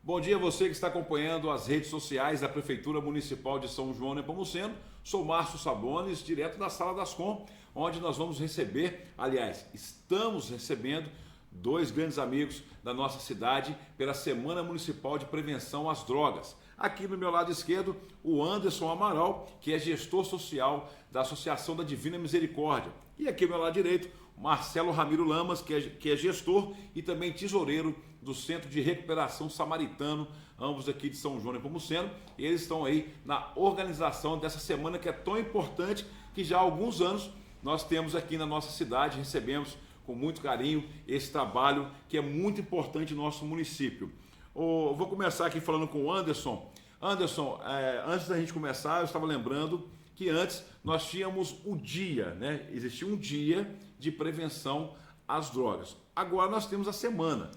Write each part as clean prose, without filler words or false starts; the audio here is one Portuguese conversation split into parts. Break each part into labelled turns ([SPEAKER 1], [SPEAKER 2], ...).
[SPEAKER 1] Bom dia a você que está acompanhando as redes sociais da Prefeitura Municipal de São João Nepomuceno. Sou Márcio Sabonis, direto da Sala das Com, onde nós vamos receber, aliás, estamos recebendo dois grandes amigos da nossa cidade pela Semana Municipal de Prevenção às Drogas. Aqui no meu lado esquerdo, o Anderson Amaral, que é gestor social da Associação da Divina Misericórdia. E aqui ao meu lado direito, Marcelo Ramiro Lamas, que é gestor e também tesoureiro do Centro de Recuperação Samaritano, ambos aqui de São João Nepomuceno. E eles estão aí na organização dessa semana que é tão importante, que já há alguns anos nós temos aqui na nossa cidade, recebemos com muito carinho esse trabalho que é muito importante no nosso município. Vou começar aqui falando com o Anderson. Anderson, antes da gente começar, eu estava lembrando que antes nós tínhamos o dia, né? Existia um dia de prevenção às drogas. Agora nós temos a semana.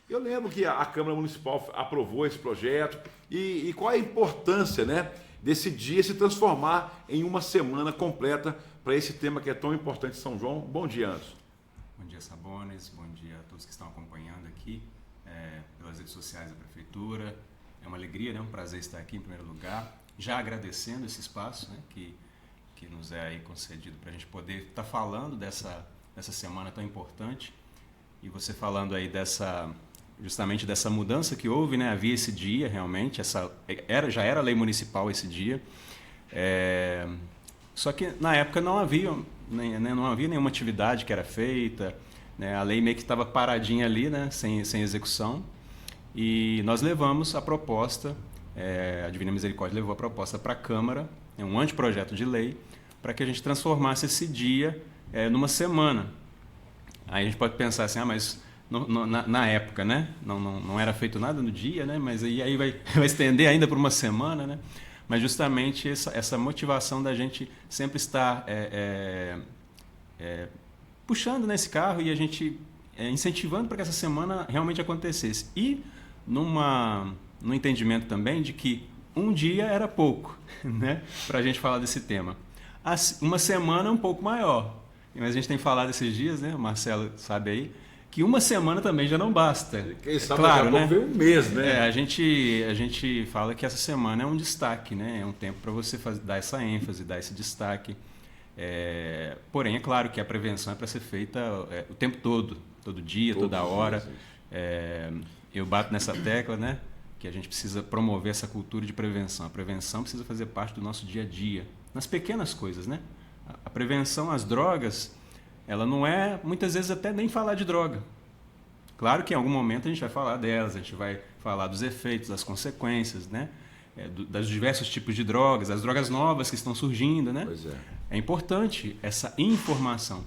[SPEAKER 1] Eu lembro que a Câmara Municipal aprovou esse projeto e qual a importância, né, desse dia se transformar em uma semana completa para esse tema que é tão importante em São João. Bom dia, Anderson.
[SPEAKER 2] Bom dia, Sabonis. Bom dia a todos que estão acompanhando aqui pelas redes sociais da Prefeitura. É uma alegria, né, um prazer estar aqui em primeiro lugar. Já agradecendo esse espaço, né, que nos é aí concedido para a gente poder estar falando dessa semana tão importante. E você falando aí justamente dessa mudança que houve, né? Havia esse dia realmente, já era lei municipal esse dia, só que na época não havia nenhuma atividade que era feita, né? A lei meio que estava paradinha ali, né? sem execução, e nós levamos a proposta, a Divina Misericórdia levou a proposta para a Câmara, um anteprojeto de lei, para que a gente transformasse esse dia numa semana. Aí a gente pode pensar assim, mas na época, né? Não era feito nada no dia, né? Mas aí vai estender ainda por uma semana, né? Mas justamente essa motivação da gente sempre estar puxando nesse carro e a gente incentivando para que essa semana realmente acontecesse. E no entendimento também de que um dia era pouco, né? Para a gente falar desse tema. Uma semana é um pouco maior. Mas a gente tem falado esses dias, né? O Marcelo sabe aí, que uma semana também já não basta.
[SPEAKER 1] Quem sabe claro, daqui a pouco vem um mês, né?
[SPEAKER 2] A gente fala que essa semana é um destaque, né? É um tempo para você dar essa ênfase, dar esse destaque. Porém, é claro que a prevenção é para ser feita o tempo todo dia, toda hora. Eu bato nessa tecla, né? Que a gente precisa promover essa cultura de prevenção. A prevenção precisa fazer parte do nosso dia a dia, nas pequenas coisas, né? A prevenção às drogas, ela não é, muitas vezes, até nem falar de droga. Claro que em algum momento a gente vai falar delas, a gente vai falar dos efeitos, das consequências, né? Dos diversos tipos de drogas, as drogas novas que estão surgindo, né?
[SPEAKER 1] Pois é.
[SPEAKER 2] É importante essa informação.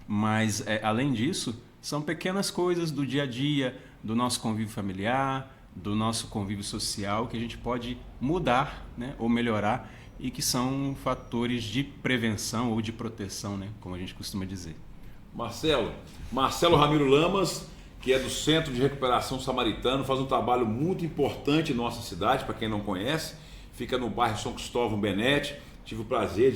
[SPEAKER 2] Mas, além disso, são pequenas coisas do dia a dia, do nosso convívio familiar, do nosso convívio social, que a gente pode mudar, né? Ou melhorar, e que são fatores de prevenção ou de proteção, né? Como a gente costuma dizer.
[SPEAKER 1] Marcelo Ramiro Lamas, que é do Centro de Recuperação Samaritano, faz um trabalho muito importante em nossa cidade, para quem não conhece, fica no bairro São Cristóvão Benete. Tive o prazer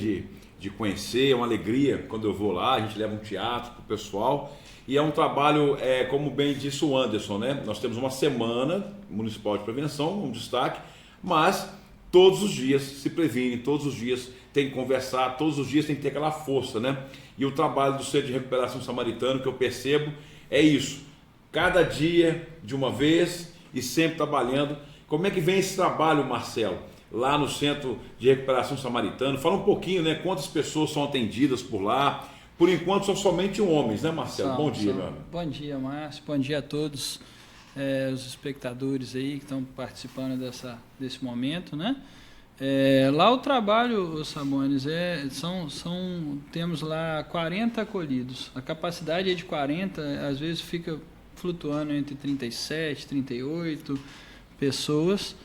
[SPEAKER 1] de conhecer, é uma alegria quando eu vou lá, a gente leva um teatro para o pessoal, e é um trabalho, como bem disse o Anderson, né? Nós temos uma semana municipal de prevenção, um destaque, mas todos os dias se previne, todos os dias tem que conversar, todos os dias tem que ter aquela força, né? E o trabalho do Centro de Recuperação Samaritano, que eu percebo, é isso. Cada dia, de uma vez, e sempre trabalhando. Como é que vem esse trabalho, Marcelo, lá no Centro de Recuperação Samaritano? Fala um pouquinho, né? Quantas pessoas são atendidas por lá? Por enquanto são somente homens, né, Marcelo? Bom dia, meu amigo.
[SPEAKER 3] Bom dia, Márcio. Bom dia a todos. Os espectadores aí que estão participando desse momento, né? Lá o trabalho, Sabonis, temos lá 40 acolhidos. A capacidade é de 40, às vezes fica flutuando entre 37, 38 pessoas.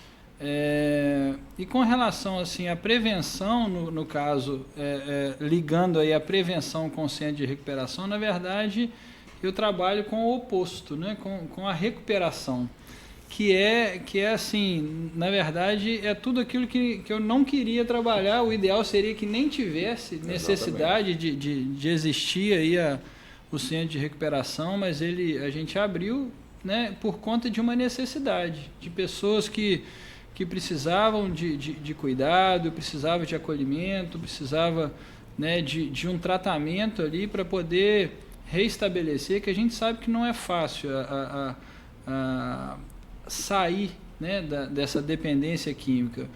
[SPEAKER 3] E com relação assim, à prevenção, no caso, ligando aí a prevenção com o centro de recuperação, na verdade, eu trabalho com o oposto, né? com a recuperação, que é assim, na verdade, é tudo aquilo que eu não queria trabalhar. O ideal seria que nem tivesse necessidade de existir aí o centro de recuperação, mas a gente abriu né, por conta de uma necessidade, de pessoas que precisavam de cuidado, precisavam de acolhimento, precisava, né, de um tratamento ali para poder reestabelecer, que a gente sabe que não é fácil a sair, né, dessa dependência química.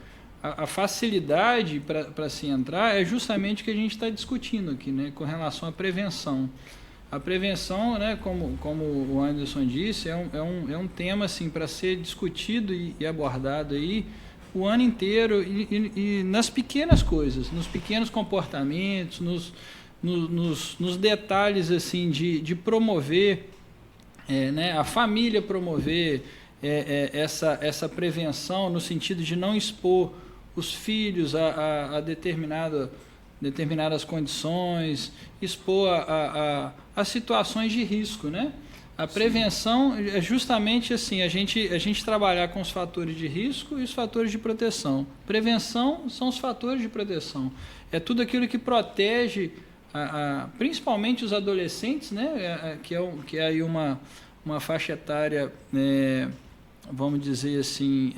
[SPEAKER 3] A facilidade para se entrar é justamente o que a gente está discutindo aqui, né, com relação à prevenção. A prevenção, né, como o Anderson disse, é um tema assim, para ser discutido e abordado aí o ano inteiro e nas pequenas coisas, nos pequenos comportamentos, nos detalhes assim, de promover, né, a família promover essa prevenção no sentido de não expor os filhos a determinadas condições, expor a situações de risco, né? A prevenção é justamente assim, a gente trabalhar com os fatores de risco e os fatores de proteção. Prevenção são os fatores de proteção. É tudo aquilo que protege, principalmente os adolescentes, né? Que é aí uma faixa etária, vamos dizer assim,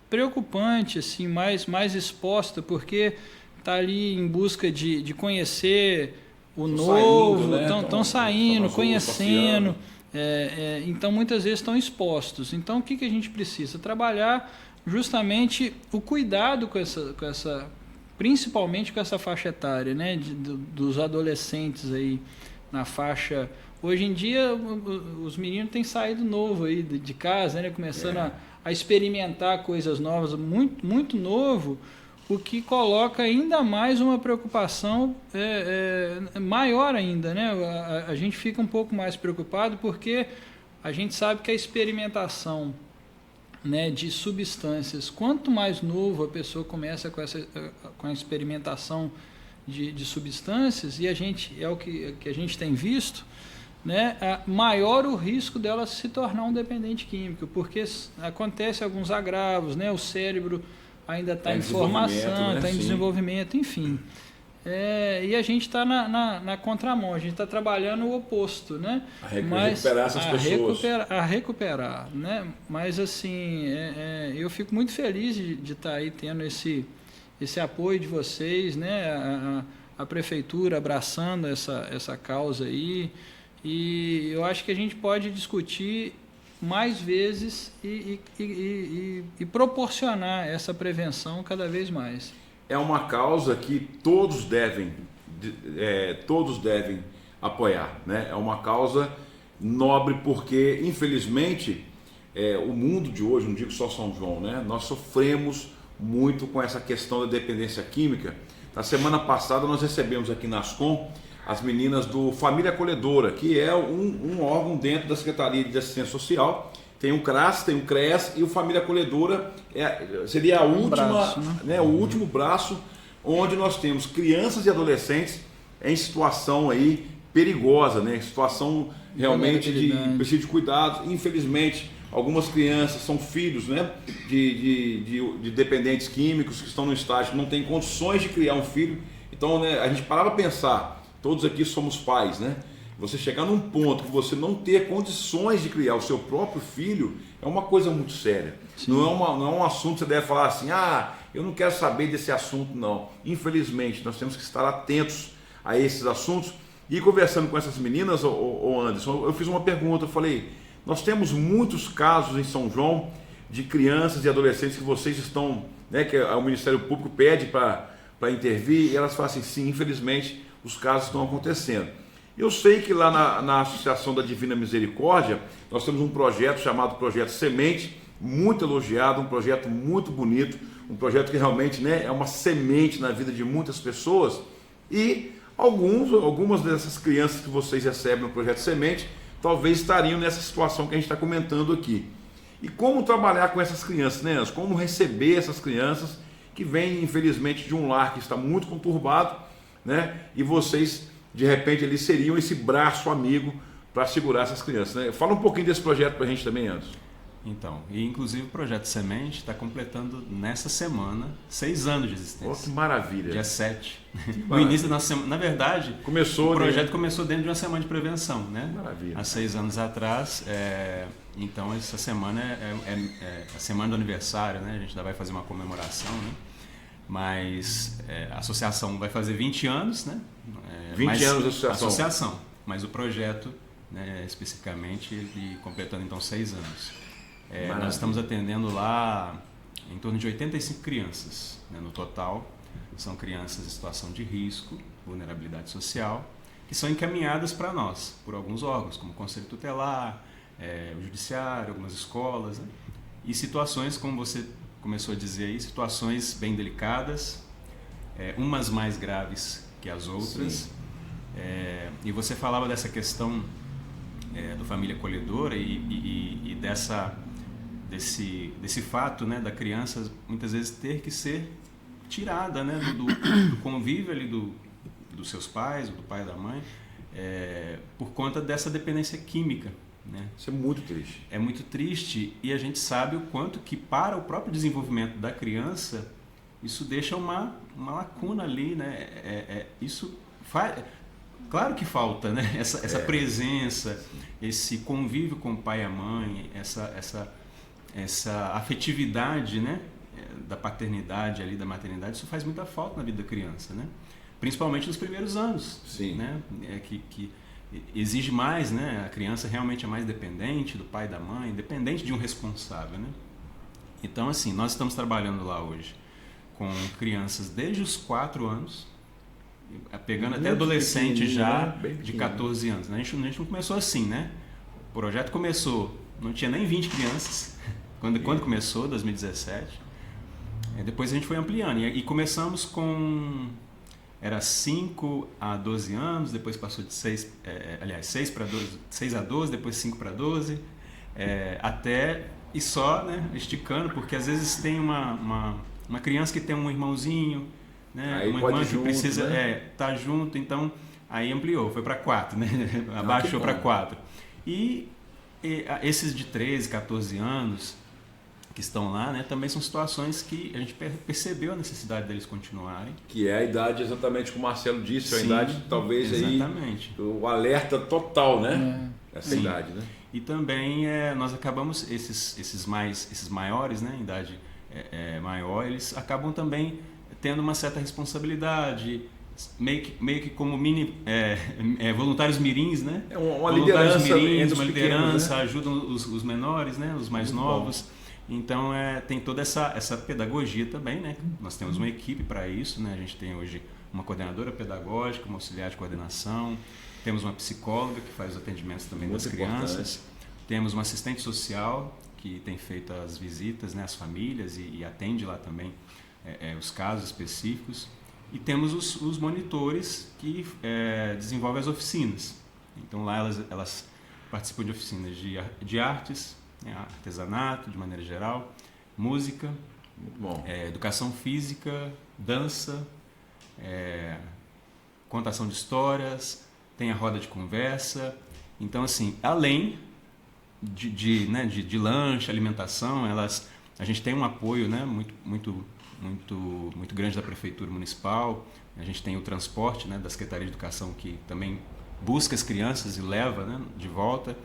[SPEAKER 3] preocupante, assim, mais exposta, porque está ali em busca de conhecer o novo, estão saindo, conhecendo, então muitas vezes estão expostos. Então o que a gente precisa? Trabalhar justamente o cuidado com essa principalmente com essa faixa etária, né, dos adolescentes aí na faixa. Hoje em dia os meninos têm saído novo aí de casa, né, começando a experimentar coisas novas, muito, muito novo, o que coloca ainda mais uma preocupação maior ainda, né? A gente fica um pouco mais preocupado porque a gente sabe que a experimentação, né, de substâncias, quanto mais novo a pessoa começa com a experimentação de substâncias, e é o que a gente tem visto, né, maior o risco dela se tornar um dependente químico, porque acontece alguns agravos, né, o cérebro ainda está em formação, está em desenvolvimento, enfim. E a gente está na contramão, a gente está trabalhando o oposto, né?
[SPEAKER 1] Recuperar essas pessoas.
[SPEAKER 3] Recuperar, né? Mas assim, eu fico muito feliz de estar aí tendo esse apoio de vocês, né? A prefeitura abraçando essa causa aí, e eu acho que a gente pode discutir mais vezes e proporcionar essa prevenção cada vez mais.
[SPEAKER 1] É uma causa que todos devem apoiar, né? É uma causa nobre porque, infelizmente, o mundo de hoje, não digo só São João, né? Nós sofremos muito com essa questão da dependência química. Na semana passada nós recebemos aqui na Ascom as meninas do Família Acolhedora, que é um órgão dentro da Secretaria de Assistência Social. Tem o CRAS, tem o CRES e o Família Acolhedora seria a última, braço, né, o último braço, onde nós temos crianças e adolescentes em situação aí perigosa, né, situação realmente de precisa de cuidados. Infelizmente, algumas crianças são filhos, né, de dependentes químicos que estão no estágio que não têm condições de criar um filho. Então, né, a gente parava a pensar, todos aqui somos pais, né? Você chegar num ponto que você não ter condições de criar o seu próprio filho é uma coisa muito séria. Não é um assunto que você deve falar assim, eu não quero saber desse assunto, não. Infelizmente, nós temos que estar atentos a esses assuntos. E conversando com essas meninas, ô Anderson, eu fiz uma pergunta, eu falei, nós temos muitos casos em São João de crianças e adolescentes que vocês estão, né, que o Ministério Público pede para intervir, e elas falam assim, sim, infelizmente, os casos estão acontecendo. Eu sei que lá na Associação da Divina Misericórdia, nós temos um projeto chamado Projeto Semente, muito elogiado, um projeto muito bonito, um projeto que realmente, né, é uma semente na vida de muitas pessoas, e algumas dessas crianças que vocês recebem no Projeto Semente, talvez estariam nessa situação que a gente está comentando aqui. E como trabalhar com essas crianças, né? Como receber essas crianças que vêm, infelizmente, de um lar que está muito conturbado, né? E vocês, de repente, eles seriam esse braço amigo para segurar essas crianças, né? Fala um pouquinho desse projeto para a gente também, Anderson.
[SPEAKER 2] Então, e inclusive o Projeto Semente está completando nessa semana 6 anos de existência.
[SPEAKER 1] Que maravilha.
[SPEAKER 2] Dia 7. No início da nossa semana, na verdade, o projeto começou dentro de uma semana de prevenção, né?
[SPEAKER 1] Maravilha.
[SPEAKER 2] Há 6 anos atrás. Então, essa semana é a semana do aniversário, né? A gente ainda vai fazer uma comemoração, né? Mas a associação vai fazer 20 anos, né?
[SPEAKER 1] 20 anos de associação.
[SPEAKER 2] Associação, mas o projeto, né, especificamente, ele completando então 6 anos. Nós estamos atendendo lá em torno de 85 crianças, né, no total. São crianças em situação de risco, vulnerabilidade social, que são encaminhadas para nós, por alguns órgãos, como o Conselho Tutelar, o Judiciário, algumas escolas, né? E situações, como você começou a dizer aí, situações bem delicadas, umas mais graves que as outras. E você falava dessa questão do família acolhedora e desse fato, né, da criança muitas vezes ter que ser tirada, né, do convívio ali dos seus pais, ou do pai e da mãe, por conta dessa dependência química, né?
[SPEAKER 1] Isso é muito triste.
[SPEAKER 2] É muito triste, e a gente sabe o quanto que para o próprio desenvolvimento da criança isso deixa uma lacuna ali, né? Isso faz... Claro que falta, né? Essa presença, esse convívio com o pai e a mãe, essa afetividade, né, da paternidade ali, da maternidade, isso faz muita falta na vida da criança, né? Principalmente nos primeiros anos.
[SPEAKER 1] Sim.
[SPEAKER 2] Né? Que exige mais, né? A criança realmente é mais dependente do pai e da mãe, dependente de um responsável, né? Então, assim, nós estamos trabalhando lá hoje com crianças desde os 4 anos, pegando até adolescente já, de 14 anos. A gente não começou assim, né? O projeto começou, não tinha nem 20 crianças, quando começou, 2017. Depois a gente foi ampliando, e começamos com... Era 5 a 12 anos, depois passou de 6 a 12, depois 5 para 12, e só, né, esticando, porque às vezes tem uma criança que tem um irmãozinho, né,
[SPEAKER 1] aí
[SPEAKER 2] uma irmã que
[SPEAKER 1] junto,
[SPEAKER 2] precisa
[SPEAKER 1] né?
[SPEAKER 2] Tá junto, então aí ampliou, foi para 4, né? Abaixou para 4. E esses de 13, 14 anos que estão lá, né, também são situações que a gente percebeu a necessidade deles continuarem.
[SPEAKER 1] Que é a idade, exatamente como o Marcelo disse,
[SPEAKER 2] Sim,
[SPEAKER 1] a idade talvez
[SPEAKER 2] exatamente.
[SPEAKER 1] Aí o alerta total, né? Essa idade, né?
[SPEAKER 2] E também nós acabamos, esses maiores, né, em idade maior, eles acabam também tendo uma certa responsabilidade, meio que como voluntários mirins, né?
[SPEAKER 1] Uma liderança,
[SPEAKER 2] uma liderança,
[SPEAKER 1] né?
[SPEAKER 2] Ajudam os menores, né? Os mais
[SPEAKER 1] Muito
[SPEAKER 2] novos.
[SPEAKER 1] Bom.
[SPEAKER 2] Então tem toda essa pedagogia também, né? Nós temos uma equipe para isso, né? A gente tem hoje uma coordenadora pedagógica, uma auxiliar de coordenação, temos uma psicóloga que faz os atendimentos também das crianças, temos uma assistente social que tem feito as visitas, né, às famílias e atende lá também os casos específicos, e temos os monitores que desenvolvem as oficinas. Então lá elas participam de oficinas de artes, artesanato de maneira geral, música,
[SPEAKER 1] muito bom.
[SPEAKER 2] Educação física, dança, contação de histórias, tem a roda de conversa. Então, assim, além de lanche, alimentação, a gente tem um apoio, né, muito grande da Prefeitura Municipal. A gente tem o transporte, né, da Secretaria de Educação, que também busca as crianças e leva, né, de volta.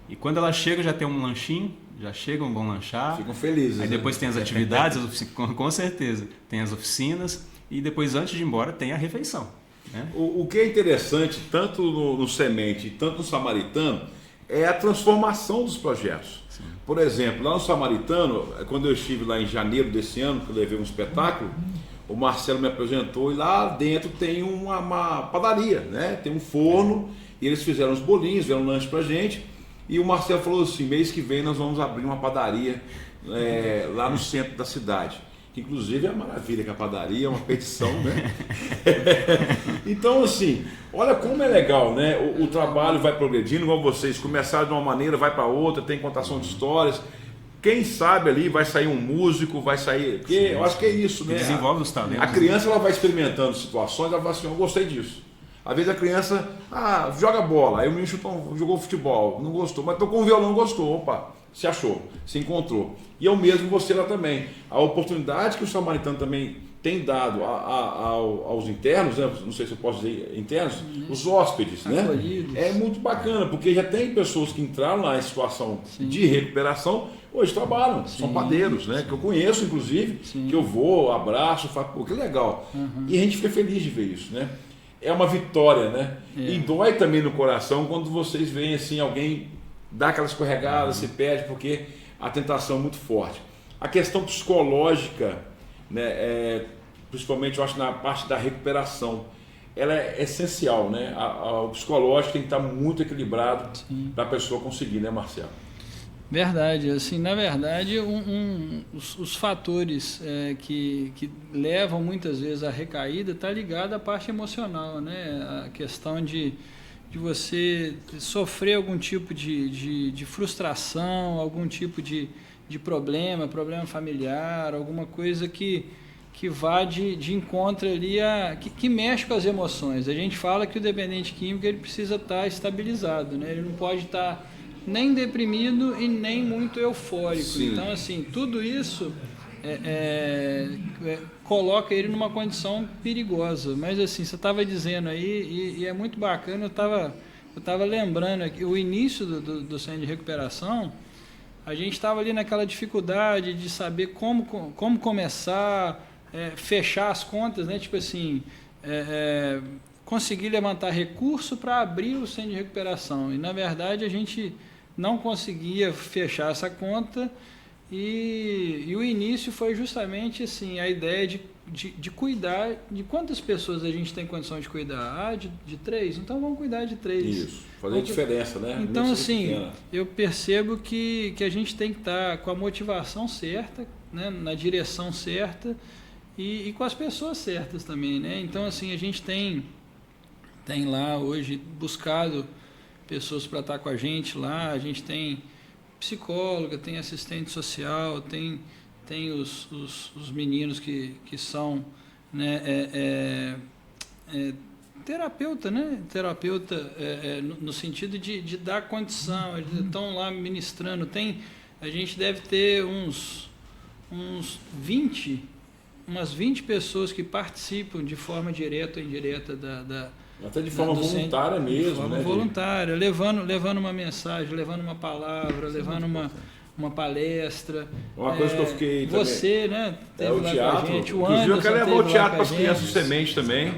[SPEAKER 2] E quando ela chega, já tem um lanchinho, já chegam, vão lanchar.
[SPEAKER 1] Ficam felizes.
[SPEAKER 2] Aí depois tem as atividades, com certeza. Tem as oficinas e depois, antes de ir embora, tem a refeição. Né?
[SPEAKER 1] O que é interessante, tanto no Semente, tanto no Samaritano, é a transformação dos projetos. Sim. Por exemplo, lá no Samaritano, quando eu estive lá em janeiro desse ano, que eu levei um espetáculo, o Marcelo me apresentou e lá dentro tem uma padaria, né? Tem um forno, e eles fizeram uns bolinhos, fizeram um lanche pra gente. E o Marcelo falou assim, mês que vem nós vamos abrir uma padaria lá no centro da cidade. Que inclusive é uma maravilha, que a padaria é uma petição, né? Então, assim, olha como é legal, né? O trabalho vai progredindo, igual vocês começaram de uma maneira, vai para outra, tem contação de histórias. Quem sabe ali vai sair um músico, vai sair... Porque eu acho que é isso, né?
[SPEAKER 2] Desenvolve os talentos.
[SPEAKER 1] A criança ela vai experimentando situações, ela fala assim, eu gostei disso. Às vezes a criança joga bola, aí o menino jogou futebol, não gostou, mas tocou um violão, gostou, opa, se achou, se encontrou. E eu mesmo você lá também. A oportunidade que o Samaritano também tem dado aos internos, né? Não sei se eu posso dizer internos, os hóspedes, né? É muito bacana, porque já tem pessoas que entraram lá em situação de recuperação, hoje trabalham, são padeiros, né? Que eu conheço, inclusive, que eu vou, abraço, falo, pô, que legal. E a gente fica feliz de ver isso, né? É uma vitória, né? E dói também no coração quando vocês veem assim, alguém dá aquela escorregada, se perde, porque a tentação é muito forte. A questão psicológica, né, principalmente eu acho na parte da recuperação, ela é essencial, né? O psicológico tem que estar muito equilibrado para a pessoa conseguir, né, Marcelo?
[SPEAKER 3] Verdade, assim, na verdade, os fatores que levam muitas vezes à recaída está ligado à parte emocional, né? A questão de você sofrer algum tipo de frustração, algum tipo de problema familiar, alguma coisa que vá de encontro ali, que mexe com as emoções. A gente fala que o dependente químico ele precisa estar estabilizado, né? Ele não pode estar nem deprimido e nem muito eufórico. Sim. Então, assim, tudo isso coloca ele numa condição perigosa. Mas, assim, você estava dizendo aí, e é muito bacana, eu estava lembrando aqui, o início do centro de recuperação, a gente estava ali naquela dificuldade de saber como começar, fechar as contas, né? Tipo assim, conseguir levantar recurso para abrir o centro de recuperação. E, na verdade, a gente não conseguia fechar essa conta e o início foi justamente assim, a ideia de cuidar de quantas pessoas a gente tem condição de cuidar. De 3? Então vamos cuidar de 3.
[SPEAKER 1] Isso, fazer diferença, né?
[SPEAKER 3] Então, assim, eu percebo que a gente tem que estar com a motivação certa, né? Na direção certa e com as pessoas certas também, né? Então, assim, a gente tem lá hoje buscado pessoas para estar com a gente lá, a gente tem psicóloga, tem assistente social, tem os meninos que são, né, terapeuta, né? Terapeuta no sentido de dar condição, eles estão lá ministrando, a gente deve ter umas 20 pessoas que participam de forma direta ou indireta
[SPEAKER 1] até de forma voluntária mesmo, de forma,
[SPEAKER 3] né? Voluntária, levando uma mensagem, levando uma palavra, levando uma palestra.
[SPEAKER 1] Uma coisa que eu fiquei
[SPEAKER 3] você, também, né?
[SPEAKER 1] O teatro.
[SPEAKER 3] Gente,
[SPEAKER 1] inclusive eu quero levar o teatro para as crianças sementes também.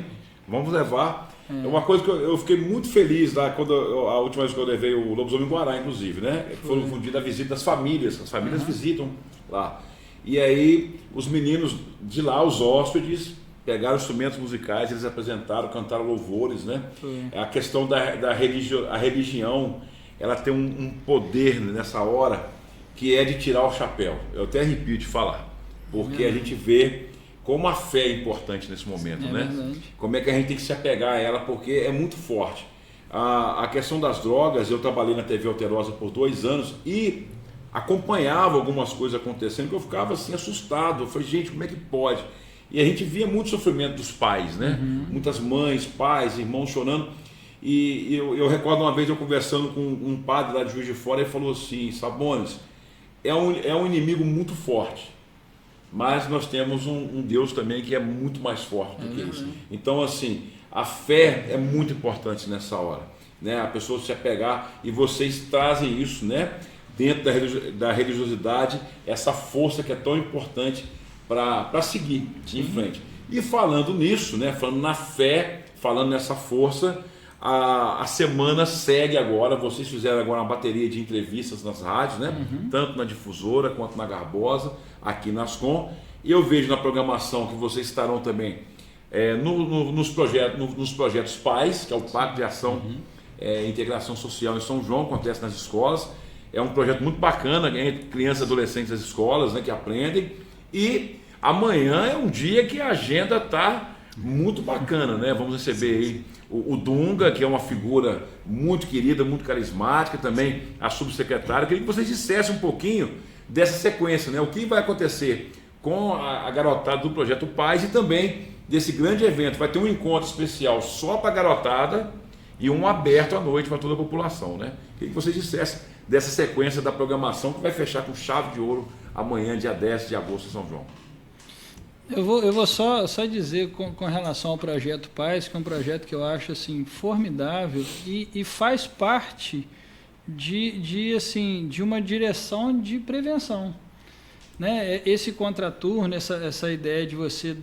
[SPEAKER 1] Vamos levar. É uma coisa que eu fiquei muito feliz lá quando a última vez que eu levei o Lobisomem Guará, inclusive, né? Foi no dia da visita das famílias. As famílias visitam lá. E aí os meninos de lá, os hóspedes, pegaram instrumentos musicais, eles apresentaram, cantaram louvores, né? A questão da religião, ela tem um poder nessa hora que é de tirar o chapéu. Eu até arrepio de falar, porque a gente vê como a fé é importante nesse momento, né?
[SPEAKER 3] Verdade.
[SPEAKER 1] Como é que a gente tem que se apegar a ela, porque é muito forte. A questão das drogas, eu trabalhei na TV Alterosa por 2 anos e acompanhava algumas coisas acontecendo que eu ficava assim assustado. Eu falei, gente, como é que pode? E a gente via muito sofrimento dos pais, né? Muitas mães, pais, irmãos chorando. E eu recordo uma vez eu conversando com um padre lá de Juiz de Fora, ele falou assim, Sabonis, é um inimigo muito forte, mas nós temos um Deus também que é muito mais forte do que isso. Então, assim, a fé é muito importante nessa hora, né? A pessoa se apegar, e vocês trazem isso, né? Dentro da religiosidade, essa força que é tão importante para seguir em frente. E falando nisso, né, falando na fé, falando nessa força, a semana segue agora. Vocês fizeram agora uma bateria de entrevistas nas rádios, né? Tanto na Difusora quanto na Garbosa, aqui na Ascom. E eu vejo na programação que vocês estarão também nos projetos PAIS, que é o Pacto de Ação e Integração Social em São João, acontece nas escolas. É um projeto muito bacana, entre crianças e adolescentes das escolas, né, que aprendem. E amanhã é um dia que a agenda está muito bacana, né? Vamos receber aí o Dunga, que é uma figura muito querida, muito carismática, também a subsecretária. Eu queria que vocês dissessem um pouquinho dessa sequência, né? O que vai acontecer com a garotada do Projeto Paz e também desse grande evento. Vai ter um encontro especial só para a garotada e um aberto à noite para toda a população, né? Eu queria que vocês dissessem dessa sequência da programação que vai fechar com chave de ouro amanhã, dia 10 de agosto, em São João.
[SPEAKER 3] Eu vou só dizer com relação ao Projeto Paz, que é um projeto que eu acho assim, formidável e faz parte de uma direção de prevenção. Né? Esse contraturno, essa ideia de você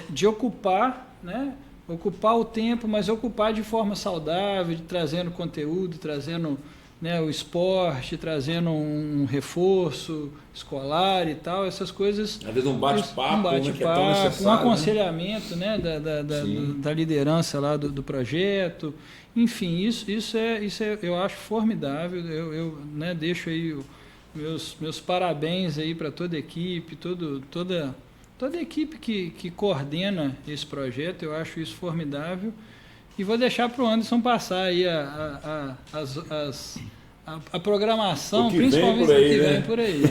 [SPEAKER 3] de ocupar, né? Ocupar o tempo, mas ocupar de forma saudável, trazendo conteúdo, trazendo, né, o esporte, trazendo um reforço escolar e tal, essas coisas.
[SPEAKER 1] Às vezes um bate-papo, né, que é tão necessário,
[SPEAKER 3] um aconselhamento, né, da liderança lá do projeto. Enfim, isso eu acho formidável. Eu né, deixo aí meus parabéns aí para toda a equipe, toda a equipe que coordena esse projeto. Eu acho isso formidável. E vou deixar para o Anderson passar aí a programação, principalmente o que vem por aí.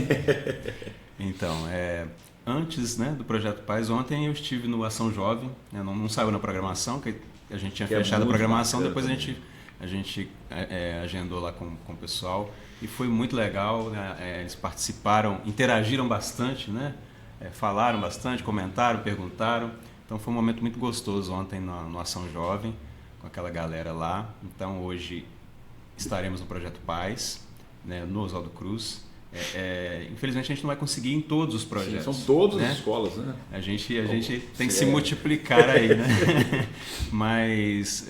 [SPEAKER 2] Então, antes, né, do Projeto Paz, ontem eu estive no Ação Jovem, né, não saiu na programação, que a gente tinha fechado a programação, depois a gente agendou lá com o pessoal e foi muito legal, né, eles participaram, interagiram bastante, né, falaram bastante, comentaram, perguntaram, então foi um momento muito gostoso ontem no Ação Jovem, com aquela galera lá. Então hoje estaremos no Projeto Paz, né, no Oswaldo Cruz. Infelizmente a gente não vai conseguir em todos os projetos.
[SPEAKER 1] Sim, são todas,
[SPEAKER 2] né?
[SPEAKER 1] as escolas, né?
[SPEAKER 2] A gente tem que se multiplicar aí, né? Mas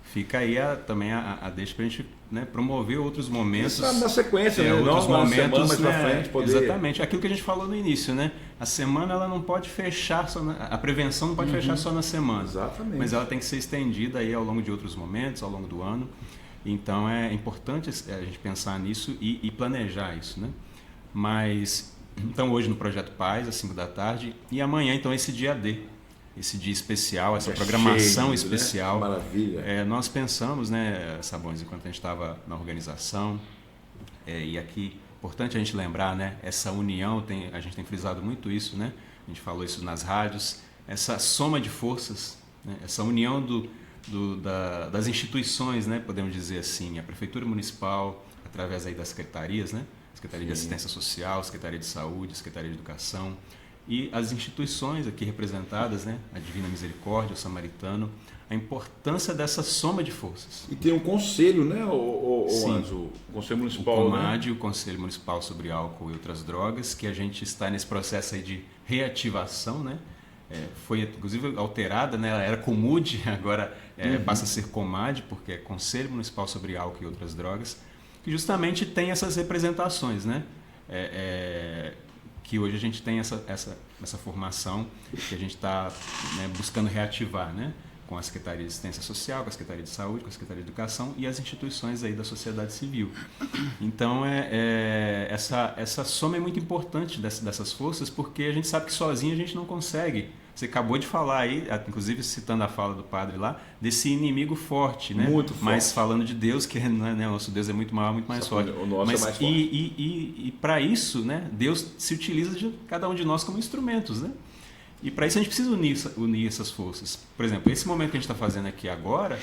[SPEAKER 2] fica aí também a deixa para a gente, né, promover outros momentos.
[SPEAKER 1] Isso na sequência, né?
[SPEAKER 2] Outros momentos,
[SPEAKER 1] mais pra frente, poder...
[SPEAKER 2] Exatamente, aquilo que a gente falou no início, né? A semana ela não pode fechar a prevenção não pode fechar só na semana.
[SPEAKER 1] Exatamente.
[SPEAKER 2] Mas ela tem que ser estendida aí ao longo de outros momentos, ao longo do ano. Então é importante a gente pensar nisso e planejar isso, né? Mas então hoje no Projeto Paz às 5 da tarde e amanhã então esse dia D, esse dia especial, essa programação cheio, especial.
[SPEAKER 1] Né? Maravilha.
[SPEAKER 2] Nós pensamos, né, Sabões, enquanto a gente estava na organização, e aqui importante a gente lembrar, né, essa união, a gente tem frisado muito isso, né? A gente falou isso nas rádios, essa soma de forças, né, essa união das instituições, né, podemos dizer assim, a Prefeitura Municipal, através aí das secretarias, né, Secretaria de Assistência Social, Secretaria de Saúde, Secretaria de Educação, e as instituições aqui representadas, né, a Divina Misericórdia, o Samaritano, a importância dessa soma de forças.
[SPEAKER 1] E tem um conselho, né,
[SPEAKER 2] Sim,
[SPEAKER 1] o Conselho Municipal.
[SPEAKER 2] O COMAD, né? O Conselho Municipal sobre Álcool e Outras Drogas, que a gente está nesse processo aí de reativação, né? Foi inclusive alterada, né? Ela era COMUD, agora passa a ser COMAD, porque é Conselho Municipal sobre Álcool e Outras Drogas, que justamente tem essas representações, né? Que hoje a gente tem essa formação que a gente está, né, buscando reativar, né? Com a Secretaria de Assistência Social, com a Secretaria de Saúde, com a Secretaria de Educação e as instituições aí da sociedade civil. Então, essa soma é muito importante dessas forças, porque a gente sabe que sozinho a gente não consegue. Você acabou de falar aí, inclusive citando a fala do padre lá, desse inimigo forte, né?
[SPEAKER 1] Muito forte.
[SPEAKER 2] Mas falando de Deus, que né, o nosso Deus é muito maior, muito mais forte.
[SPEAKER 1] O nosso é mais forte.
[SPEAKER 2] E para isso, né, Deus se utiliza de cada um de nós como instrumentos, né? E para isso a gente precisa unir essas forças. Por exemplo, esse momento que a gente está fazendo aqui agora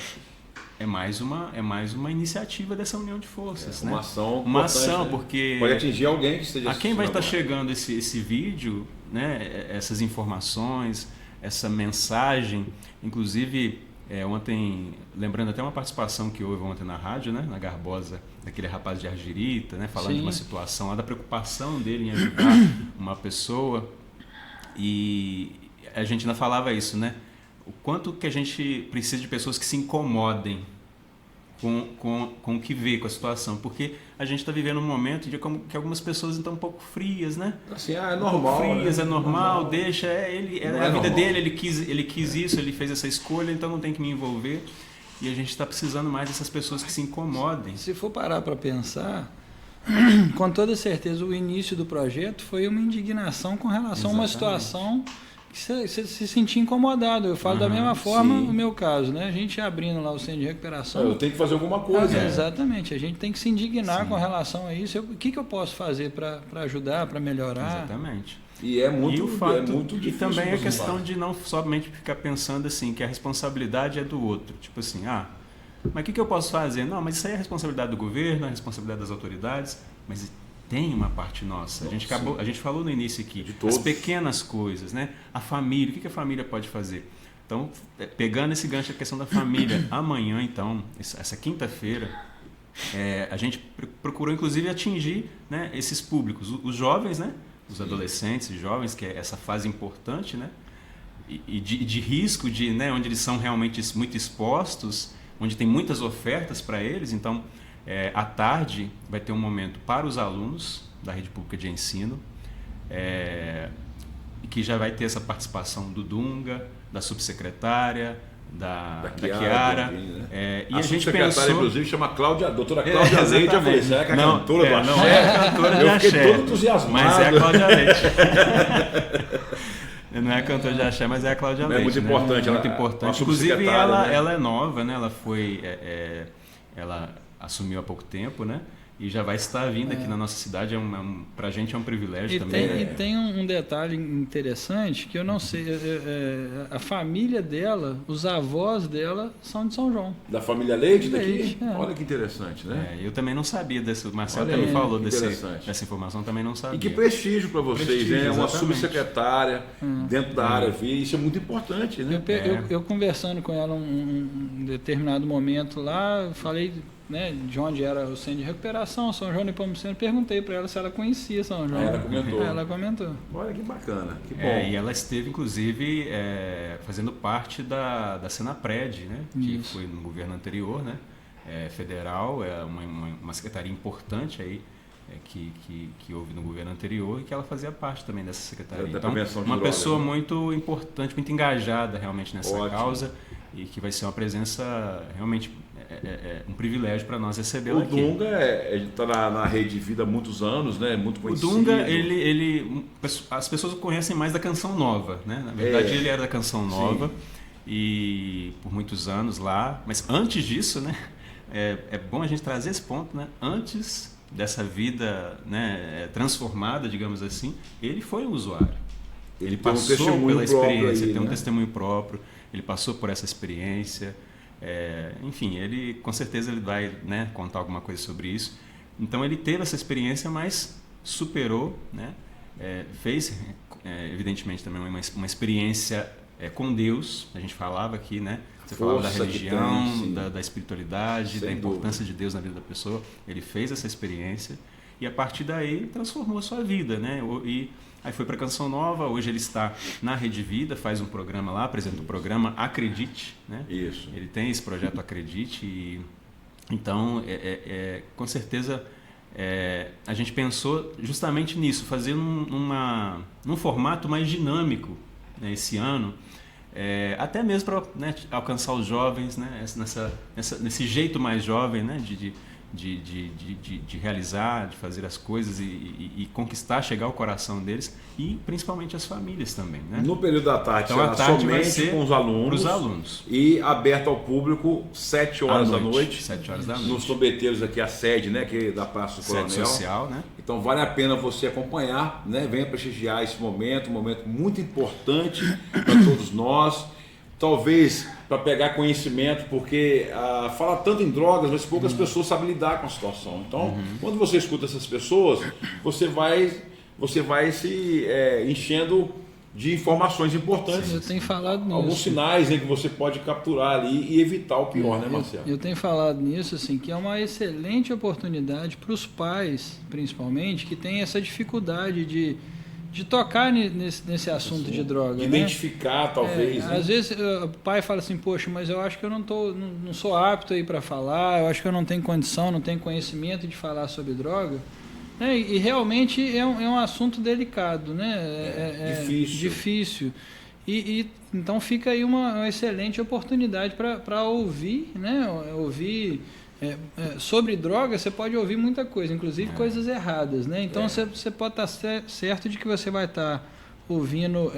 [SPEAKER 2] é mais uma iniciativa dessa união de forças.
[SPEAKER 1] Uma
[SPEAKER 2] né?
[SPEAKER 1] ação.
[SPEAKER 2] Uma ação,
[SPEAKER 1] né?
[SPEAKER 2] Porque
[SPEAKER 1] pode atingir alguém que esteja
[SPEAKER 2] a quem vai estar
[SPEAKER 1] agora.
[SPEAKER 2] chegando esse vídeo, né? Essas informações, essa mensagem. Inclusive, ontem, lembrando até uma participação que houve ontem na rádio, né? Na Garbosa, daquele rapaz de Argirita, né? Falando
[SPEAKER 3] Sim.
[SPEAKER 2] de uma situação lá, da preocupação dele em ajudar uma pessoa. E a gente ainda falava isso, né? O quanto que a gente precisa de pessoas que se incomodem com o que vê, com a situação. Porque a gente está vivendo um momento que algumas pessoas estão um pouco frias, né?
[SPEAKER 1] Assim, é normal.
[SPEAKER 2] Frias,
[SPEAKER 1] né?
[SPEAKER 2] é normal, deixa, a vida
[SPEAKER 1] normal.
[SPEAKER 2] dele, ele quis isso, ele fez essa escolha, então não tem que me envolver. E a gente está precisando mais dessas pessoas que se incomodem.
[SPEAKER 3] Se for parar para pensar, com toda certeza o início do projeto foi uma indignação com relação a uma situação que você se sentia incomodado. Eu falo da mesma forma no meu caso, né? A gente abrindo lá o centro de recuperação.
[SPEAKER 1] Eu tenho que fazer alguma coisa.
[SPEAKER 3] Exatamente, a gente tem que se indignar com relação a isso. O que eu posso fazer para ajudar, para melhorar?
[SPEAKER 2] Exatamente.
[SPEAKER 1] E é muito,
[SPEAKER 2] muito
[SPEAKER 1] difícil.
[SPEAKER 2] E também a questão de não somente ficar pensando assim, que a responsabilidade é do outro. Tipo assim, Mas o que eu posso fazer? Não, mas isso aí é a responsabilidade do governo, a responsabilidade das autoridades, mas tem uma parte nossa. A gente falou no início aqui, as pequenas coisas, né? A família, o que a família pode fazer? Então, pegando esse gancho da questão da família, amanhã, então, essa quinta-feira, a gente procurou, inclusive, atingir, né, esses públicos, os jovens, né? Os adolescentes e jovens, que é essa fase importante, né? E de risco, né, onde eles são realmente muito expostos, onde tem muitas ofertas para eles. Então, à tarde vai ter um momento para os alunos da rede pública de ensino, que já vai ter essa participação do Dunga, da subsecretária, da Chiara.
[SPEAKER 1] Né? E a gente pensou, inclusive, chama doutora Cláudia Leite. Eu falei, será que é a cantora do Axé?
[SPEAKER 2] Não é a cantora de Axé.
[SPEAKER 1] Eu fiquei todo entusiasmado.
[SPEAKER 2] Mas é a Cláudia Leite. Não é a cantora de Axé, mas é a Cláudia Leite.
[SPEAKER 1] É muito importante.
[SPEAKER 2] Muito importante. Inclusive, ela é nova, né? Ela foi... ela assumiu há pouco tempo, né? E já vai estar vindo aqui na nossa cidade. Para a gente é um privilégio também.
[SPEAKER 3] E tem um detalhe interessante que eu não sei. A família dela, os avós dela são de São João.
[SPEAKER 1] Da família Leite daqui? Olha que interessante, né?
[SPEAKER 2] Eu também não sabia desse. O Marcelo também falou dessa informação, também não sabia.
[SPEAKER 1] E que prestígio para vocês, né? Uma subsecretária dentro da área VI. Isso é muito importante, né?
[SPEAKER 3] Eu conversando com ela um determinado momento lá, falei... Né, de onde era o centro de recuperação, São João Nepomuceno, perguntei para ela se ela conhecia São João.
[SPEAKER 1] Ela comentou. Olha que bacana, que bom.
[SPEAKER 2] E ela esteve, inclusive, fazendo parte da Senapred, né, que foi no governo anterior, né, federal, uma secretaria importante aí, que houve no governo anterior e que ela fazia parte também dessa secretaria. Então, uma pessoa muito importante, muito engajada realmente nessa causa e que vai ser uma presença realmente... um privilégio para nós recebê-lo aqui.
[SPEAKER 1] O Dunga está na Rede Vida há muitos anos, né? Muito conhecido.
[SPEAKER 2] O Dunga, as pessoas o conhecem mais da Canção Nova, né? Na verdade, ele era da Canção Nova e por muitos anos lá. Mas antes disso, né? É bom a gente trazer esse ponto, né? Antes dessa vida, né, transformada, digamos assim, ele foi um usuário. Ele passou pela experiência, tem um testemunho próprio. Ele passou por essa experiência. Enfim, ele com certeza ele vai, né, contar alguma coisa sobre isso. Então ele teve essa experiência, mas superou, né, fez evidentemente também uma experiência com Deus. A gente falava aqui, né, você falava da religião, da espiritualidade, da importância de Deus na vida da pessoa. Ele fez essa experiência e a partir daí transformou a sua vida, né? E aí foi para a Canção Nova, hoje ele está na Rede Vida, faz um programa lá, apresenta o programa Acredite, né?
[SPEAKER 1] Isso.
[SPEAKER 2] Ele tem esse projeto Acredite e então, com certeza, a gente pensou justamente nisso, fazer num formato mais dinâmico, né, esse ano, até mesmo para, né, alcançar os jovens, né, nesse jeito mais jovem, né, de realizar, de fazer as coisas e conquistar, chegar ao coração deles e principalmente as famílias também, né?
[SPEAKER 1] No período da tarde,
[SPEAKER 2] então, a tarde
[SPEAKER 1] somente
[SPEAKER 2] vai ser
[SPEAKER 1] com os alunos e aberto ao público 7 horas da noite.
[SPEAKER 2] 7 horas da noite.
[SPEAKER 1] Nos Tombeteiros aqui, a sede, né, que é da Praça do Coronel.
[SPEAKER 2] Sede social, né?
[SPEAKER 1] Então vale a pena você acompanhar, né? Venha prestigiar esse momento, um momento muito importante para todos nós. Talvez para pegar conhecimento, porque fala tanto em drogas, mas poucas pessoas sabem lidar com a situação. Então, quando você escuta essas pessoas, você vai se enchendo de informações importantes.
[SPEAKER 3] Sim, eu tenho falado nisso.
[SPEAKER 1] Alguns sinais que você pode capturar ali e evitar o pior, né, Marcelo?
[SPEAKER 3] Eu tenho falado nisso, assim, que é uma excelente oportunidade para os pais, principalmente, que têm essa dificuldade de tocar nesse assunto de droga. De
[SPEAKER 1] identificar, talvez.
[SPEAKER 3] Né? Às vezes o pai fala assim, poxa, mas eu acho que eu não sou apto aí para falar, eu acho que eu não tenho condição, não tenho conhecimento de falar sobre droga. E realmente é um assunto delicado, né? Difícil. E então fica aí uma excelente oportunidade para ouvir, né? Sobre droga você pode ouvir muita coisa, inclusive coisas erradas, né? Então você pode estar certo de que você vai estar ouvindo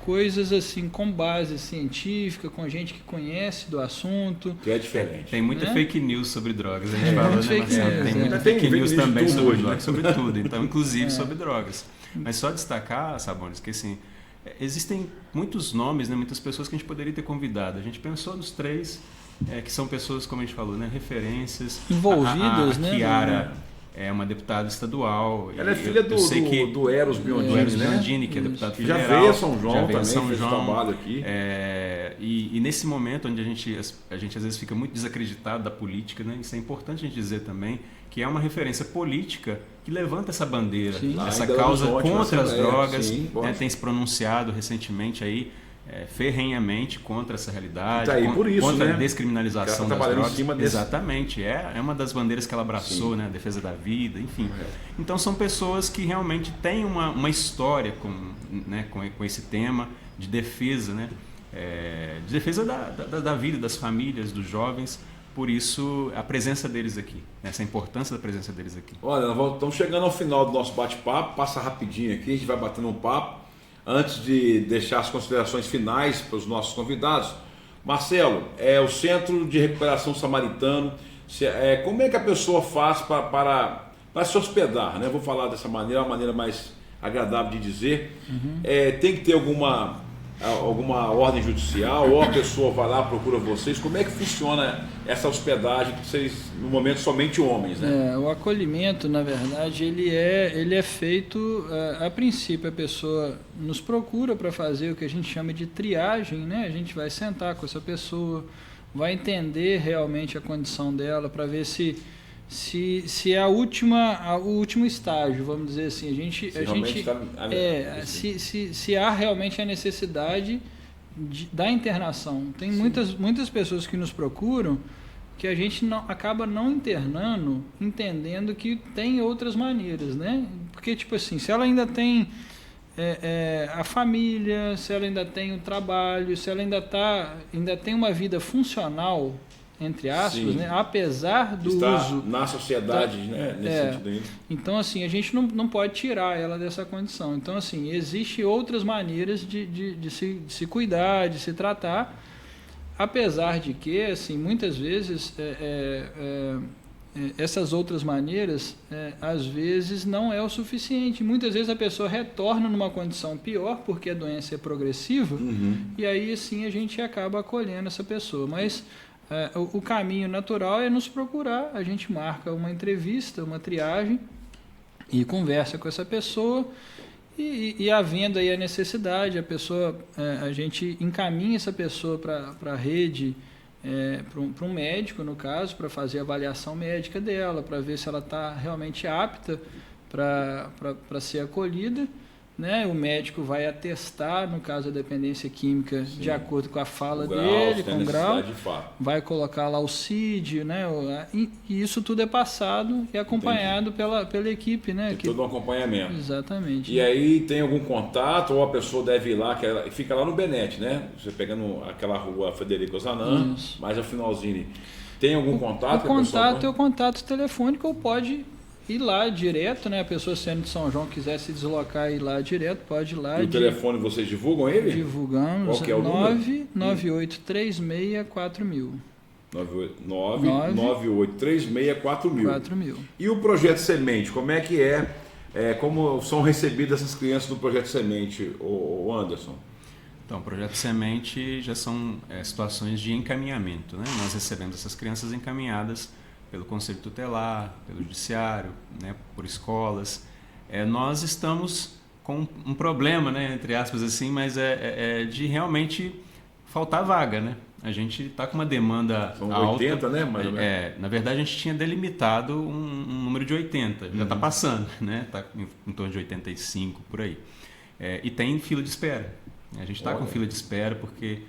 [SPEAKER 3] coisas assim com base científica, com gente que conhece do assunto.
[SPEAKER 1] Que é diferente.
[SPEAKER 2] Tem muita fake news sobre drogas, a gente fala, né, Marcelo? Tem muita fake news também sobre drogas, sobre tudo, então inclusive sobre drogas. Mas só destacar, Sabonis, que assim, existem muitos nomes, né, muitas pessoas que a gente poderia ter convidado. A gente pensou nos 3, que são pessoas, como a gente falou, né, referências.
[SPEAKER 3] Envolvidas,
[SPEAKER 2] a Chiara é uma deputada estadual.
[SPEAKER 1] Ela é filha do Eros Biondini,
[SPEAKER 2] do Eros
[SPEAKER 1] né?
[SPEAKER 2] Biondini, que é deputado
[SPEAKER 1] que já
[SPEAKER 2] federal.
[SPEAKER 1] veio a São João
[SPEAKER 2] já veio
[SPEAKER 1] também,
[SPEAKER 2] a São
[SPEAKER 1] fez
[SPEAKER 2] João,
[SPEAKER 1] trabalho aqui.
[SPEAKER 2] E nesse momento onde a gente às vezes fica muito desacreditado da política, né? Isso é importante a gente dizer também, que é uma referência política que levanta essa bandeira, essa causa contra as drogas, né? Tem se pronunciado recentemente aí ferrenhamente contra essa realidade,
[SPEAKER 1] tá aí por isso,
[SPEAKER 2] contra
[SPEAKER 1] né?
[SPEAKER 2] a descriminalização
[SPEAKER 1] das
[SPEAKER 2] drogas.
[SPEAKER 1] Em cima desse...
[SPEAKER 2] Exatamente, é uma das bandeiras que ela abraçou, né? A defesa da vida, enfim. Então são pessoas que realmente têm uma história com esse tema de defesa, né? De defesa da vida, das famílias, dos jovens. Por isso, a presença deles aqui, essa importância da presença deles aqui.
[SPEAKER 1] Olha, nós estamos chegando ao final do nosso bate-papo, passa rapidinho aqui, a gente vai batendo um papo. Antes de deixar as considerações finais para os nossos convidados, Marcelo, o Centro de Recuperação Samaritano, como é que a pessoa faz para se hospedar, né? Vou falar dessa maneira, uma maneira mais agradável de dizer. Tem que ter alguma ordem judicial, ou a pessoa vai lá, procura vocês? Como é que funciona essa hospedagem, que vocês, no momento, somente homens, né?
[SPEAKER 3] O acolhimento, na verdade, ele é feito, a princípio, a pessoa nos procura para fazer o que a gente chama de triagem, né? A gente vai sentar com essa pessoa, vai entender realmente a condição dela, para ver se é o último estágio, vamos dizer assim, se há realmente a necessidade da internação. Tem muitas pessoas que nos procuram que a gente acaba não internando, entendendo que tem outras maneiras, né? Porque, tipo assim, se ela ainda tem a família, se ela ainda tem o trabalho, se ela ainda tem uma vida funcional, entre aspas, né? Apesar do uso
[SPEAKER 1] na sociedade, né? Nesse sentido ainda.
[SPEAKER 3] Então, assim, a gente não pode tirar ela dessa condição. Então, assim, existem outras maneiras de se cuidar, de se tratar, apesar de que, assim, muitas vezes essas outras maneiras, às vezes, não é o suficiente. Muitas vezes a pessoa retorna numa condição pior, porque a doença é progressiva, e aí, assim, a gente acaba acolhendo essa pessoa. Mas o caminho natural é nos procurar, a gente marca uma entrevista, uma triagem e conversa com essa pessoa e havendo aí a necessidade, a gente encaminha essa pessoa para a rede, para um médico, no caso, para fazer a avaliação médica dela, para ver se ela está realmente apta para ser acolhida. Né? O médico vai atestar, no caso da dependência química, de acordo com a fala dele, com o grau, vai colocar lá o CID, né? E isso tudo é passado e acompanhado pela equipe. Né?
[SPEAKER 1] Tem todo um acompanhamento.
[SPEAKER 3] Exatamente.
[SPEAKER 1] E aí tem algum contato, ou a pessoa deve ir lá, que fica lá no Benete, né? Você pegando aquela rua Federico Zanan, mais ao finalzinho. Tem algum contato?
[SPEAKER 3] O contato é o contato telefônico, ou pode ir lá direto, né? A pessoa sendo de São João quiser se deslocar e ir lá direto, pode ir lá.
[SPEAKER 1] E o telefone vocês divulgam ele?
[SPEAKER 3] Divulgamos.
[SPEAKER 1] Qual que é o número?
[SPEAKER 3] 998364000.
[SPEAKER 1] 998364000. E o Projeto Semente, como é que como são recebidas essas crianças do Projeto Semente, o Anderson?
[SPEAKER 2] Então, o Projeto Semente já são situações de encaminhamento, né? Nós recebemos essas crianças encaminhadas pelo Conselho Tutelar, pelo Judiciário, né, por escolas. Nós estamos com um problema, né, entre aspas assim, mas de realmente faltar vaga, né? A gente está com uma demanda
[SPEAKER 1] São
[SPEAKER 2] alta.
[SPEAKER 1] 80, né? Mais ou menos.
[SPEAKER 2] Na verdade, a gente tinha delimitado um número de 80, já está passando, né? Está em torno de 85, por aí. E tem fila de espera. A gente está com fila de espera porque,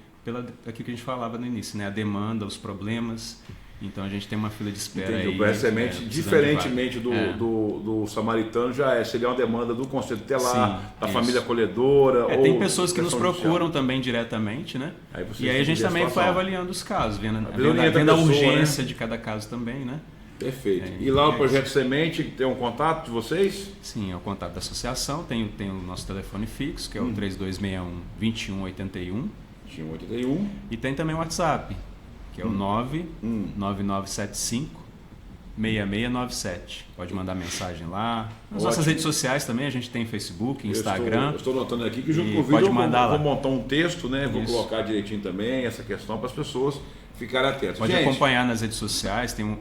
[SPEAKER 2] aquilo que a gente falava no início, né? A demanda, os problemas. Então a gente tem uma fila de espera.
[SPEAKER 1] Entendi. Aí. O Semente, diferentemente do Samaritano, seria uma demanda do Conselho Tutelar, da família acolhedora.
[SPEAKER 2] Tem pessoas que nos procuram também diretamente, né? E aí a gente também vai avaliando os casos, vendo a urgência, né, de cada caso também, né?
[SPEAKER 1] Perfeito. E lá o Projeto Semente tem um contato de vocês?
[SPEAKER 2] Sim, é o contato da associação, tem o nosso telefone fixo, que é o 3261-2181.
[SPEAKER 1] 2181.
[SPEAKER 2] E tem também o WhatsApp, que é o 99975-6697. Pode mandar mensagem lá. Nas nossas redes sociais também, a gente tem Facebook, Instagram.
[SPEAKER 1] Eu estou notando aqui que junto com o vídeo
[SPEAKER 2] vou
[SPEAKER 1] montar um texto, né? Vou colocar direitinho também essa questão para as pessoas ficarem atentos.
[SPEAKER 2] Pode
[SPEAKER 1] Gente,
[SPEAKER 2] acompanhar nas redes sociais, tem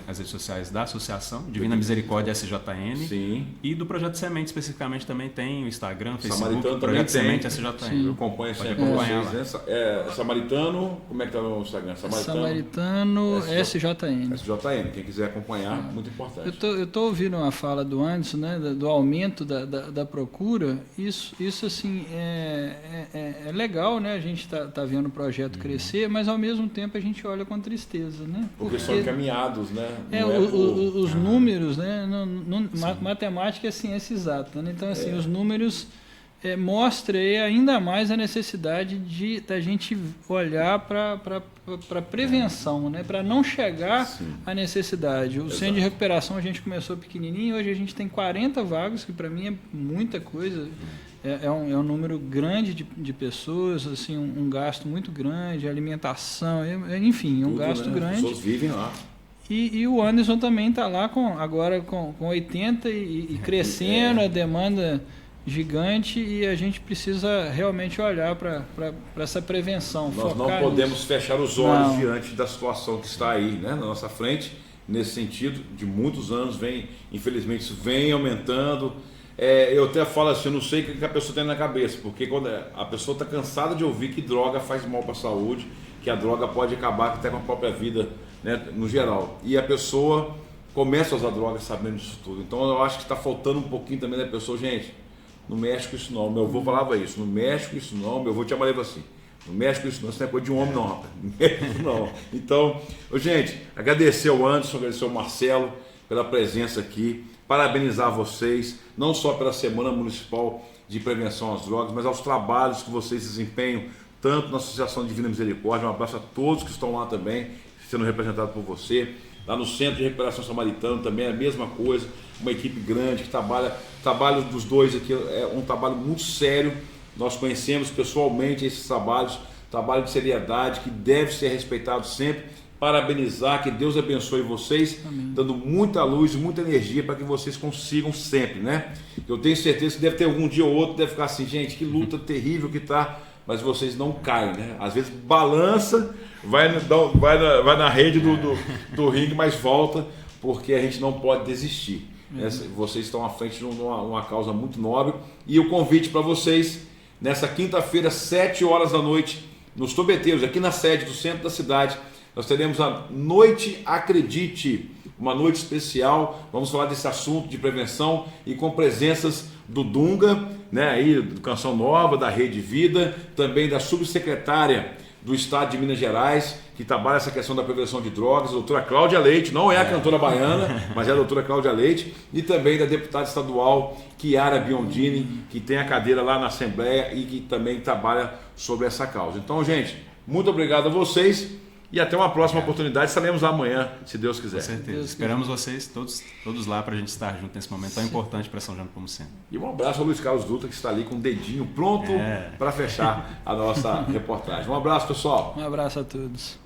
[SPEAKER 2] as redes sociais da Associação Divina Misericórdia SJN.
[SPEAKER 1] Sim.
[SPEAKER 2] E do Projeto Semente especificamente também tem o Instagram, Facebook,
[SPEAKER 1] Samaritano também
[SPEAKER 2] Projeto
[SPEAKER 1] tem.
[SPEAKER 2] Semente SJN.
[SPEAKER 1] Eu acompanho sempre
[SPEAKER 2] acompanhar
[SPEAKER 1] vocês, né? Samaritano, como é que tá no Instagram?
[SPEAKER 3] Samaritano SJN.
[SPEAKER 1] SJN, quem quiser acompanhar, muito importante.
[SPEAKER 3] Eu tô ouvindo uma fala do Anderson, né, do aumento da procura. Isso assim é legal, né? A gente tá vendo o projeto crescer, mas ao mesmo tempo a gente olha com tristeza, né?
[SPEAKER 1] Porque são encaminhados, né?
[SPEAKER 3] Os números, né? Matemática é ciência exata, né? Então assim, os números mostram aí ainda mais a necessidade da gente olhar para prevenção, né? Para não chegar à necessidade. O centro de recuperação a gente começou pequenininho, hoje a gente tem 40 vagas, que para mim é muita coisa. É um número grande de pessoas, assim, um gasto muito grande, alimentação, enfim, um gasto grande.
[SPEAKER 1] As pessoas vivem lá.
[SPEAKER 3] E o Anderson também está lá agora com 80 e crescendo, a demanda gigante, e a gente precisa realmente olhar para essa prevenção.
[SPEAKER 1] Nós não podemos fechar os olhos diante da situação que está aí, né, na nossa frente, nesse sentido, de muitos anos, infelizmente isso vem aumentando. Eu até falo assim, eu não sei o que a pessoa tem na cabeça, porque quando a pessoa está cansada de ouvir que droga faz mal para a saúde, que a droga pode acabar até com a própria vida, né, no geral. E a pessoa começa a usar drogas sabendo disso tudo. Então eu acho que está faltando um pouquinho também da pessoa, gente, não mexe com isso não. Meu avô falava isso, não mexe com isso não, meu avô te amarelo assim. Não mexe com isso não, isso não é coisa de um homem não, rapaz. Não mexe com isso não. Então, gente, agradecer ao Anderson, agradecer ao Marcelo pela presença aqui, parabenizar vocês, não só pela Semana Municipal de Prevenção às Drogas, mas aos trabalhos que vocês desempenham, tanto na Associação Divina Misericórdia. Um abraço a todos que estão lá também, sendo representados por você. Lá no Centro de Recuperação Samaritano também é a mesma coisa, uma equipe grande que trabalha, o trabalho dos dois aqui é um trabalho muito sério. Nós conhecemos pessoalmente esses trabalhos, trabalho de seriedade que deve ser respeitado sempre. Parabenizar, que Deus abençoe vocês, amém, dando muita luz e muita energia para que vocês consigam sempre, né? Eu tenho certeza que deve ter algum dia ou outro, deve ficar assim, gente, que luta terrível que tá, mas vocês não caem, né? Às vezes balança, vai na rede do ringue, mas volta, porque a gente não pode desistir. Vocês estão à frente de uma causa muito nobre. E o convite para vocês, nessa quinta-feira, 7 horas da noite, nos Tobeteiros, aqui na sede do centro da cidade, nós teremos a Noite Acredite, uma noite especial. Vamos falar desse assunto de prevenção e com presenças do Dunga, né, aí, do Canção Nova, da Rede Vida, também da subsecretária do Estado de Minas Gerais, que trabalha essa questão da prevenção de drogas, a doutora Cláudia Leite, não é a cantora baiana, mas é a doutora Cláudia Leite, e também da deputada estadual Chiara Biondini, que tem a cadeira lá na Assembleia e que também trabalha sobre essa causa. Então, gente, muito obrigado a vocês. E até uma próxima oportunidade, estaremos lá amanhã, se Deus quiser.
[SPEAKER 2] Com certeza. Esperamos vocês todos lá para a gente estar junto nesse momento tão importante para São João do Nepomuceno.
[SPEAKER 1] E um abraço ao Luiz Carlos Dutra, que está ali com o dedinho pronto para fechar a nossa reportagem. Um abraço, pessoal.
[SPEAKER 3] Um abraço a todos.